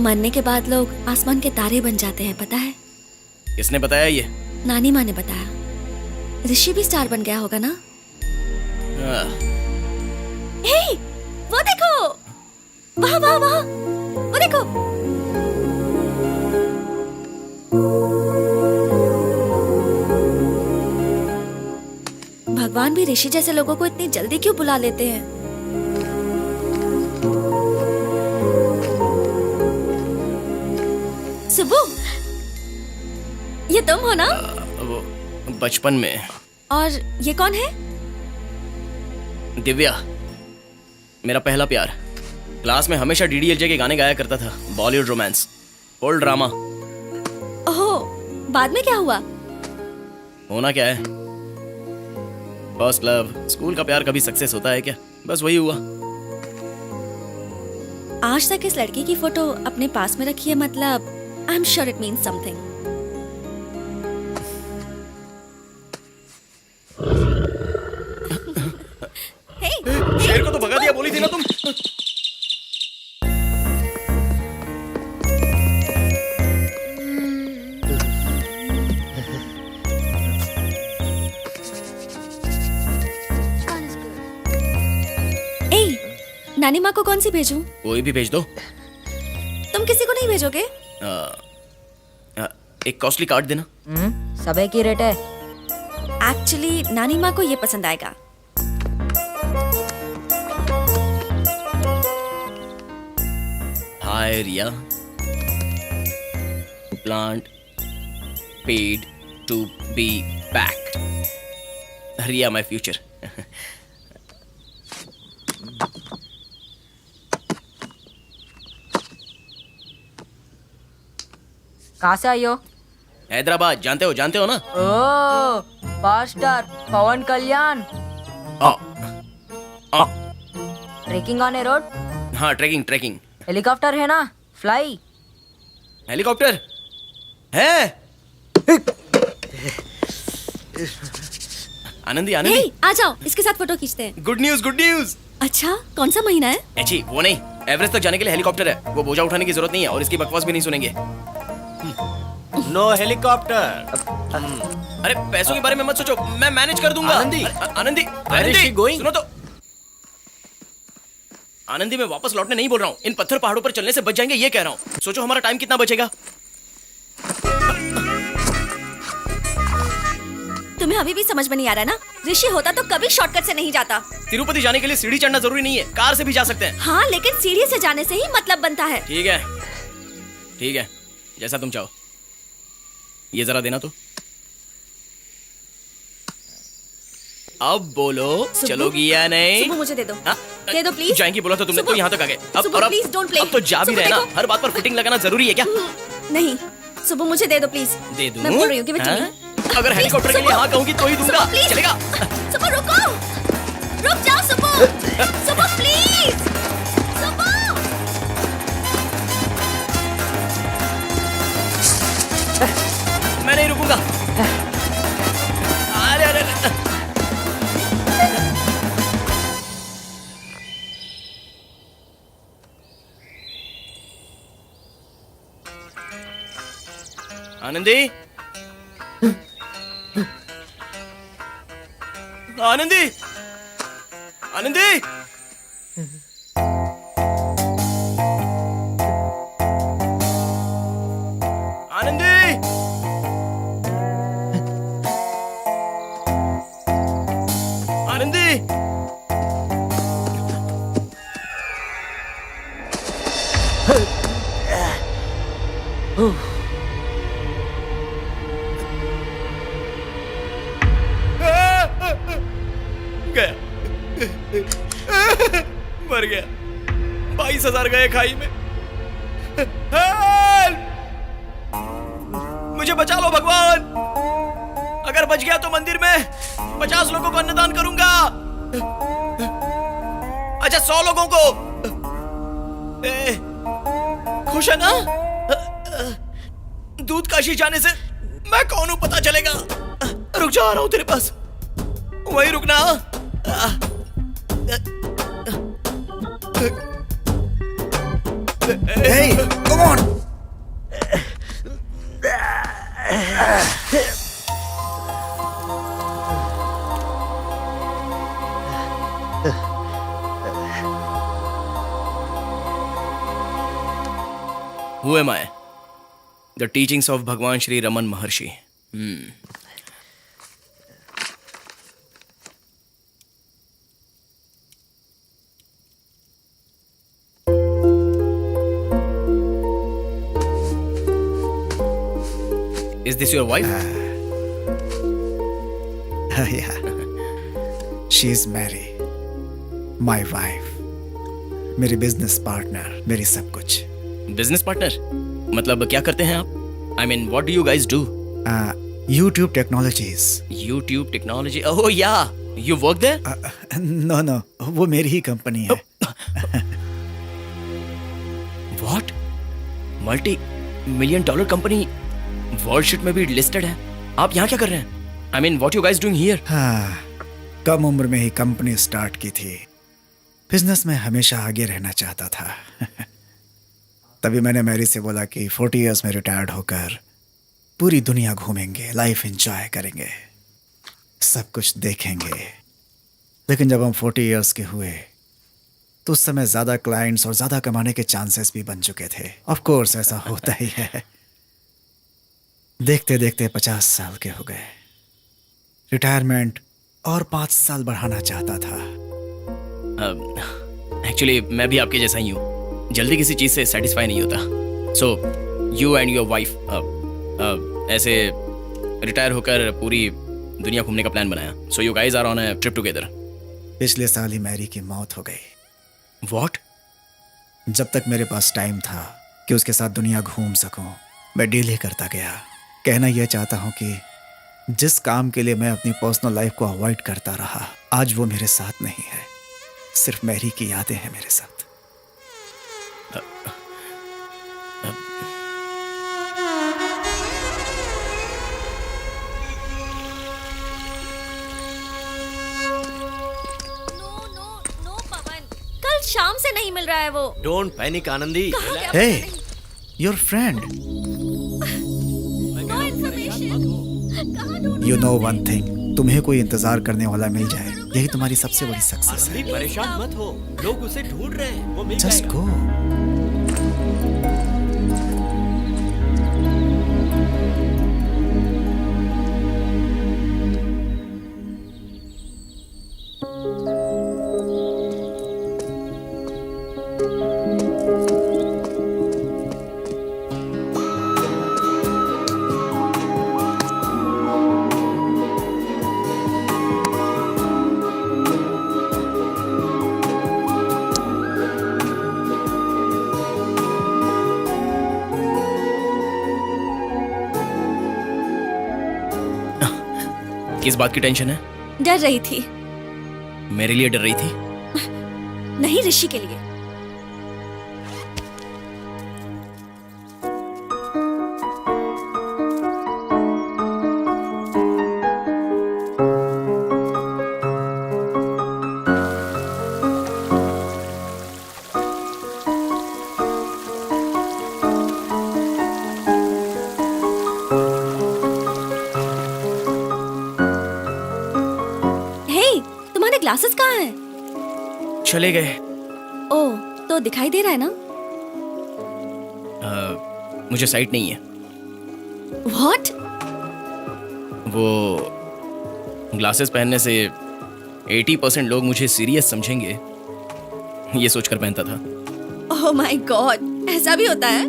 मरने के बाद लोग आसमान के तारे बन जाते हैं, पता है? किसने बताया ये? नानी माँ ने बताया। ऋषि भी स्टार बन गया होगा ना? हे, वो देखो, वाह वाह वाह, वो देखो। भगवान भी ऋषि जैसे लोगों को इतनी जल्दी क्यों बुला लेते हैं? सुबु, ये तुम हो ना? वो बचपन में। और ये कौन है? दिव्या, मेरा पहला प्यार। क्लास में हमेशा डीडीएलजे के गाने गाया करता था। Bollywood romance, old drama. ओहो, बाद में क्या हुआ? होना क्या है, फर्स्ट लव, स्कूल का प्यार कभी सक्सेस होता है क्या? बस वही हुआ। आज तक इस लड़की की फोटो अपने पास में रखी है, मतलब I am sure it means something. शेर को तो भगा दिया, बोली थी ना तुम। नानी माँ को कौन सी भेजूं? कोई भी भेज दो। तुम किसी को नहीं भेजोगे? एक कॉस्टली कार्ड देना। सब एक ही रेट है। एक्चुअली नानी माँ को ये पसंद आएगा। Hi Riya, plant paid to be packed. Riya my future. कहाँ से आई हो? हैदराबाद, जानते हो ना? Oh, pastor Pawan Kalyan. Trekking on a road. हाँ, ट्रेकिंग। हेलीकॉप्टर है ना? फ्लाई। हेलीकॉप्टर है? आनंदी। हे, आ जाओ, इसके साथ फोटो खींचते हैं। Good news. अच्छा, कौन सा महीना है? एची, वो नहीं, एवरेस्ट तक जाने के लिए हेलीकॉप्टर है। वो बोझा उठाने की जरूरत नहीं है और इसकी बकवास भी नहीं सुनेंगे। No helicopter. अरे पैसों के बारे में मत सोचो, मैं मैनेज कर दूंगा। आनंदी, सुनो तो। आनंदी, मैं वापस लौटने नहीं बोल रहा हूँ। इन पत्थर पहाड़ों पर चलने से बच जाएंगे, ये कह रहा हूँ। सोचो हमारा टाइम कितना बचेगा। तुम्हें अभी भी समझ में नहीं आ रहा ना? ऋषि होता तो कभी शॉर्टकट से नहीं जाता। तिरुपति जाने के लिए सीढ़ी चढ़ना जरूरी नहीं है, कार से भी जा सकते हैं। हाँ, लेकिन सीढ़ी से जाने से ही मतलब बनता है। ठीक है, जैसा तुम चाहो। ये जरा देना तो। अब बोलो, चलोगी या नहीं? सुबह मुझे दे दो। दे दो प्लीज। जाएंगी बोला तो तुमने, तो यहाँ तक आ गए। अब प्लीज डोंट प्ले। अब तो जा भी रहे ना। हर बात पर फिटिंग लगाना जरूरी है क्या? नहीं, सुबह मुझे दे दो प्लीज। दे दूं? मैं बोल रही हूँ, गिव इट टू मी। अगर हेलीकॉप्टर के लिए हाँ कहूंगी तो ही दूंगा। चलेगा? सुबह रुको, रुक जाओ सुबह प्लीज। मैं नहीं रुकूंगा। अरे आनंदी, आनंदी। गया, मर गया। 22,000 गए खाई में। मुझे बचा लो भगवान। अगर बच गया तो मंदिर में 50 लोगों को अन्नदान करूंगा। अच्छा, 100 लोगों को। खुश है ना? दूध काशी जाने से मैं कौन हूं पता चलेगा। रुक जा, आ रहा हूं तेरे पास। वहीं रुकना। Hey, come on. Who am I? The teachings of Bhagwan Shri Raman Maharshi. Is this your wife? Yeah. She's Mary, my wife. मेरी बिजनेस पार्टनर, मेरी सब कुछ. Business partner? मतलब क्या करते हैं आप? I mean, what do you guys do? YouTube Technologies. YouTube technology. Oh yeah, you work there? No, वो मेरी ही कंपनी है. What? $multi-million company world shit में भी लिस्टेड है. आप यहाँ क्या कर रहे हैं? I mean, what you guys doing here? हाँ, कम उम्र में ही कंपनी स्टार्ट की थी. बिजनेस में हमेशा आगे रहना चाहता था. तभी मैंने मैरी से बोला कि 40 इयर्स में रिटायर्ड होकर पूरी दुनिया घूमेंगे, लाइफ एंजॉय करेंगे, सब कुछ देखेंगे. लेकिन जब हम 40 इयर्स के हुए तो उस समय ज़्यादा क्लाइंट्स और ज़्यादा कमाने के चांसेस भी बन चुके थे. ऑफ कोर्स ऐसा होता ही है. देखते देखते 50 साल के हो गए. रिटायरमेंट और 5 साल बढ़ाना चाहता था. एक्चुअली मैं भी आपके जैसा ही हूँ. जल्दी किसी चीज़ से सेटिस्फाई नहीं होता. So you and your wife ऐसे रिटायर होकर पूरी दुनिया घूमने का प्लान बनाया. So you guys are on a trip together. पिछले साल ही मैरी की मौत हो गई. व्हाट? जब तक मेरे पास टाइम था कि उसके साथ दुनिया घूम सकूं, मैं डीले करता गया. कहना यह चाहता हूं कि जिस काम के लिए मैं अपनी पर्सनल लाइफ को अवॉइड करता रहा, आज वो मेरे साथ नहीं है. सिर्फ मैरी की यादें हैं मेरे साथ. नो पवन, कल शाम से नहीं मिल रहा है वो. Don't panic, Anandi. कहाँ गया? Hey, your friend. No information. कहाँ ढूंढूं? यू नो वन थिंग, तुम्हें कोई इंतजार करने वाला मिल जाए, यही तुम्हारी सबसे बड़ी सक्सेस है. आनंदी, परेशान मत हो. लोग उसे ढूंढ रहे हैं. वो मिल जस्ट जाएगा. गो. किस बात की टेंशन है? डर रही थी. मेरे लिए डर रही थी? नहीं, ऋषि के लिए. ग्लासेस कहाँ हैं? चले गए. ओह, तो दिखाई दे रहा है ना? मुझे साइट नहीं है. What? वो ग्लासेस पहनने से 80% लोग मुझे सीरियस समझेंगे, ये सोचकर पहनता था. ओह माय गॉड, ऐसा भी होता है?